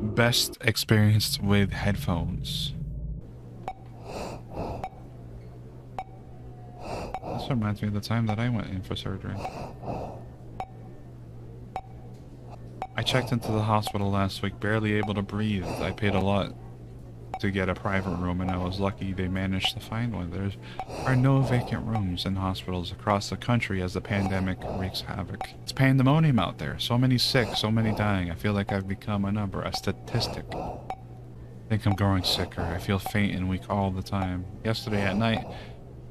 Best experience with headphones. This reminds me of the time that I went in for surgery. I checked into the hospital last week, barely able to breathe. I paid a lot to get a private room, and I was lucky they managed to find one. There are no vacant rooms in hospitals across the country as the pandemic wreaks havoc. It's pandemonium out there. So many sick, so many dying. I feel like I've become a number, a statistic. I think I'm growing sicker. I feel faint and weak all the time. Yesterday at night,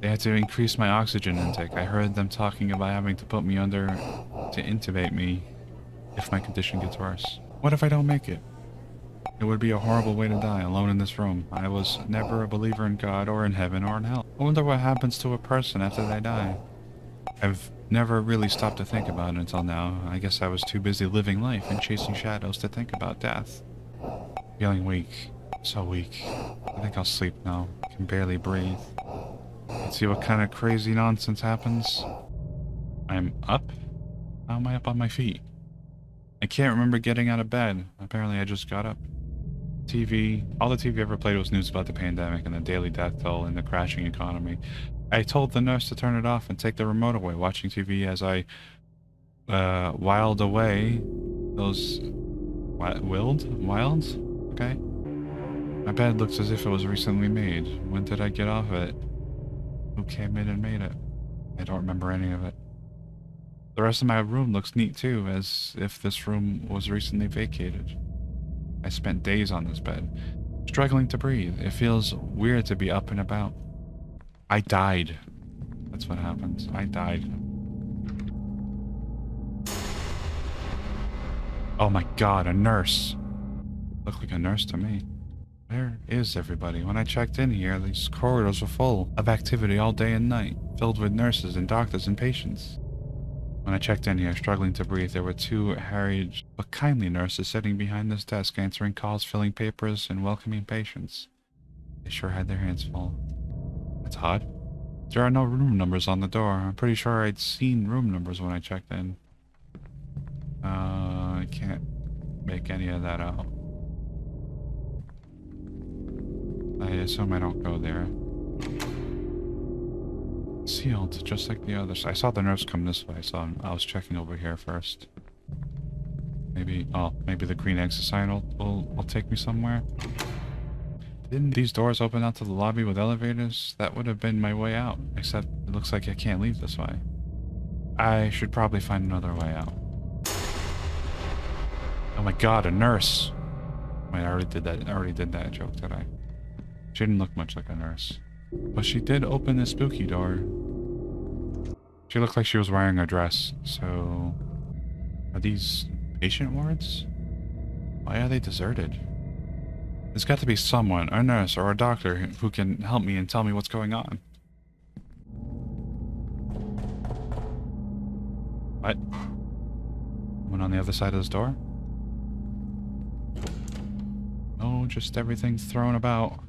they had to increase my oxygen intake. I heard them talking about having to put me under to intubate me if my condition gets worse. What if I don't make it? It would be a horrible way to die, alone in this room. I was never a believer in God or in heaven or in hell. I wonder what happens to a person after they die. I've never really stopped to think about it until now. I guess I was too busy living life and chasing shadows to think about death. Feeling weak. So weak. I think I'll sleep now. I can barely breathe. Let's see what kind of crazy nonsense happens. I'm up? How am I up on my feet? I can't remember getting out of bed. Apparently I just got up. TV. All the TV ever played was news about the pandemic and the daily death toll and the crashing economy. I told the nurse to turn it off and take the remote away, watching TV as I whiled away those... Wilds? Okay. My bed looks as if it was recently made. When did I get off it? Who came in and made it? I don't remember any of it. The rest of my room looks neat too, as if this room was recently vacated. I spent days on this bed, struggling to breathe. It feels weird to be up and about. I died. That's what happens. I died. Oh my god, a nurse. Looked like a nurse to me. Where is everybody? When I checked in here, these corridors were full of activity all day and night, filled with nurses and doctors and patients. When I checked in here, struggling to breathe, there were two harried but kindly nurses sitting behind this desk, answering calls, filling papers, and welcoming patients. They sure had their hands full. It's odd. There are no room numbers on the door. I'm pretty sure I'd seen room numbers when I checked in. I can't make any of that out. I assume I don't go there. Sealed, just like the others. I saw the nurse come this way, so I was checking over here first. Maybe, oh, maybe the green exit sign will take me somewhere. Didn't these doors open out to the lobby with elevators? That would have been my way out, except it looks like I can't leave this way. I should probably find another way out. Oh my god, a nurse! Wait, I already did that joke, did I? She didn't look much like a nurse. But she did open the spooky door. She looked like she was wearing a dress, so... Are these patient wards? Why are they deserted? There's got to be someone, a nurse or a doctor, who can help me and tell me what's going on. What? Someone on the other side of this door? No, just everything's thrown about.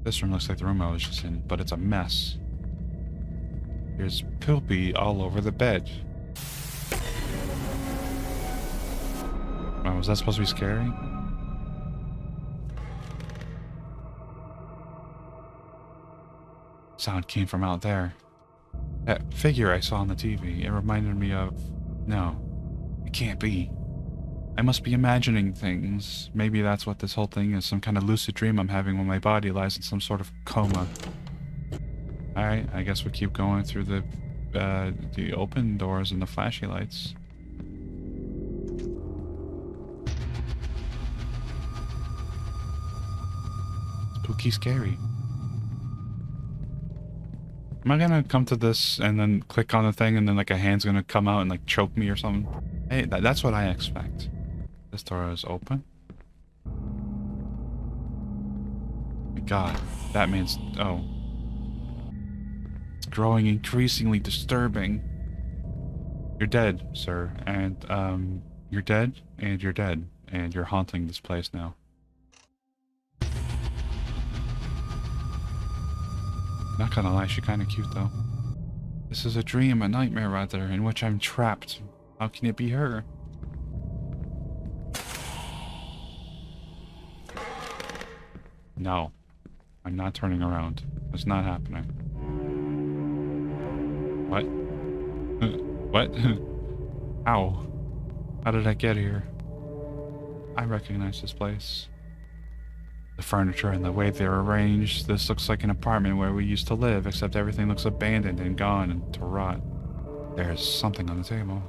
This room looks like the room I was just in, but it's a mess. There's poopy all over the bed. Oh, was that supposed to be scary? Sound came from out there. That figure I saw on the TV, it reminded me of... No, it can't be. I must be imagining things. Maybe that's what this whole thing is, some kind of lucid dream I'm having when my body lies in some sort of coma. Alright, I guess we keep going through the open doors and the flashy lights. Spooky scary. Am I gonna come to this and then click on the thing and then like a hand's gonna come out and like choke me or something? Hey, that's what I expect. This door is open. My god, that means... Oh. It's growing increasingly disturbing. You're dead, sir, and you're dead, and you're dead, and you're haunting this place now. Not gonna lie, she's kinda cute though. This is a dream, a nightmare rather, in which I'm trapped. How can it be her? No. I'm not turning around. It's not happening. What? What? How? How did I get here? I recognize this place. The furniture and the way they're arranged. This looks like an apartment where we used to live, except everything looks abandoned and gone and to rot. There's something on the table.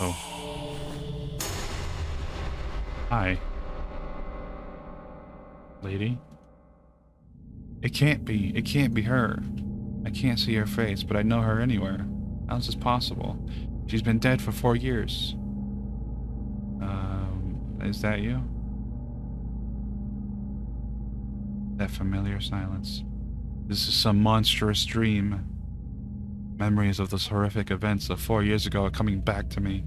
Oh. Hi. Lady? It can't be. It can't be her. I can't see her face, but I know her anywhere. How's this possible? She's been dead for 4 years. Is that you? That familiar silence. This is some monstrous dream. Memories of those horrific events of 4 years ago are coming back to me.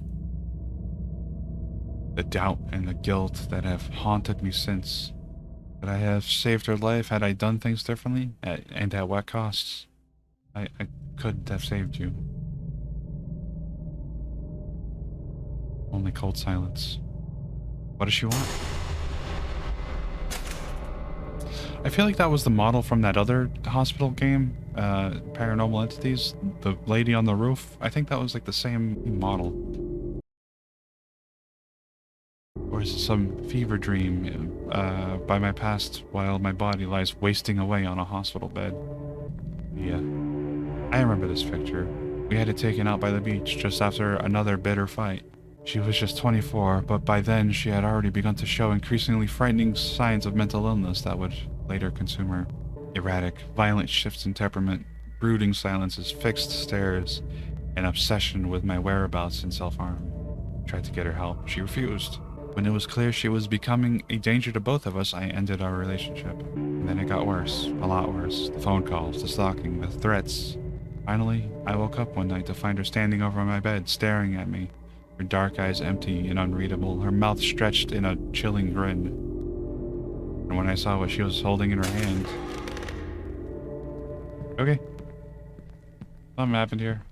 The doubt and the guilt that have haunted me since. Could I have saved her life had I done things differently? And at what costs? I could have saved you. Only cold silence. What does she want? I feel like that was the model from that other hospital game, Paranormal Entities, the lady on the roof. I think that was like the same model. Or is it some fever dream by my past while my body lies wasting away on a hospital bed? Yeah. I remember this picture. We had it taken out by the beach just after another bitter fight. She was just 24, but by then she had already begun to show increasingly frightening signs of mental illness that would later consume her. Erratic, violent shifts in temperament, brooding silences, fixed stares, an obsession with my whereabouts and self-harm. Tried to get her help. She refused. When it was clear she was becoming a danger to both of us, I ended our relationship. And then it got worse, a lot worse. The phone calls, the stalking, the threats. Finally, I woke up one night to find her standing over my bed, staring at me. Her dark eyes empty and unreadable, her mouth stretched in a chilling grin. And when I saw what she was holding in her hand... Okay. Something happened here.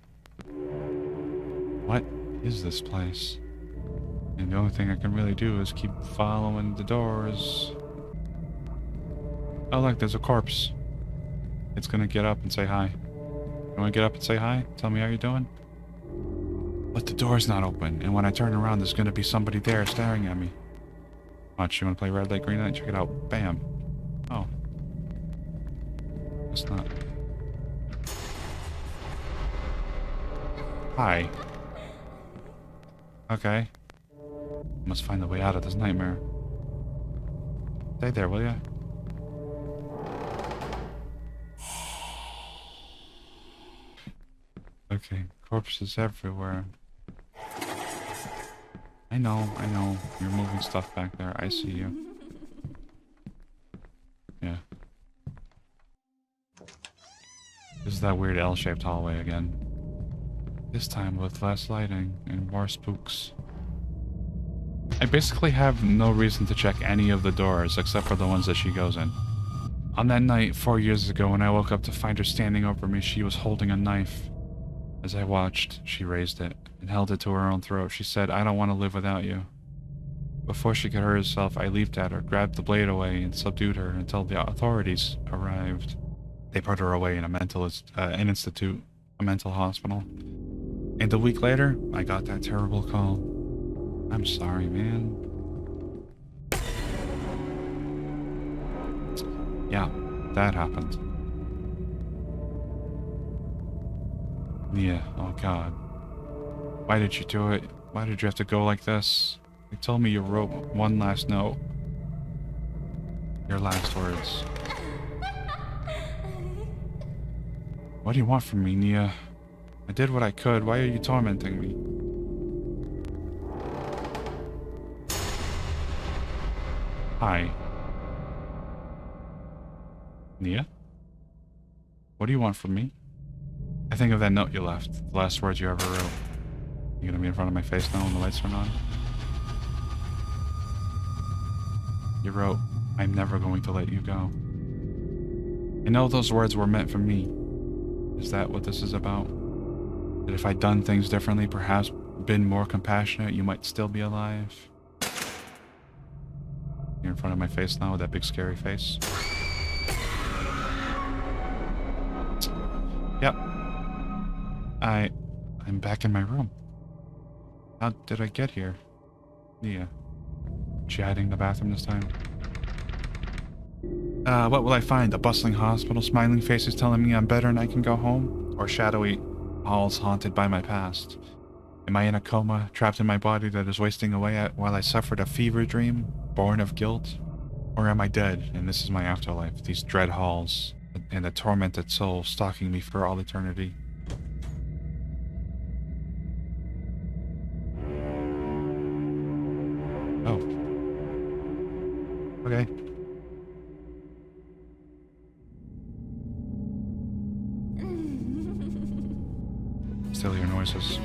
What is this place? And the only thing I can really do is keep following the doors. Oh look, there's a corpse. It's gonna get up and say hi. You wanna get up and say hi? Tell me how you're doing? But the door's not open, and when I turn around, there's gonna be somebody there staring at me. Watch, you wanna play red light, green light? Check it out. Bam. Oh. It's not. Hi. Okay. Must find a way out of this nightmare. Stay there, will ya? Okay, corpses everywhere. I know. You're moving stuff back there. I see you. Yeah. This is that weird L-shaped hallway again. This time with less lighting and more spooks. I basically have no reason to check any of the doors except for the ones that she goes in. On that night, 4 years ago, when I woke up to find her standing over me, she was holding a knife. As I watched, she raised it and held it to her own throat. She said, "I don't want to live without you." Before she could hurt herself, I leaped at her, grabbed the blade away, and subdued her until the authorities arrived. They put her away in an institute, a mental hospital. And a week later, I got that terrible call. I'm sorry, man. Yeah, that happened. Yeah, oh god. Why did you do it? Why did you have to go like this? You told me you wrote one last note. Your last words. What do you want from me, Nia? I did what I could. Why are you tormenting me? Hi. Nia? What do you want from me? I think of that note you left. The last words you ever wrote. You gonna be in front of my face now when the lights turn on? You wrote, "I'm never going to let you go." I know those words were meant for me. Is that what this is about? That if I'd done things differently, perhaps been more compassionate, you might still be alive? You're in front of my face now with that big scary face. Yep. I'm back in my room. How did I get here? Yeah. She hiding in the bathroom this time? What will I find? A bustling hospital, smiling faces telling me I'm better and I can go home? Or shadowy halls haunted by my past? Am I in a coma, trapped in my body that is wasting away while I suffered a fever dream, born of guilt? Or am I dead, and this is my afterlife, these dread halls, and a tormented soul stalking me for all eternity? Oh. Okay. Still hear noises.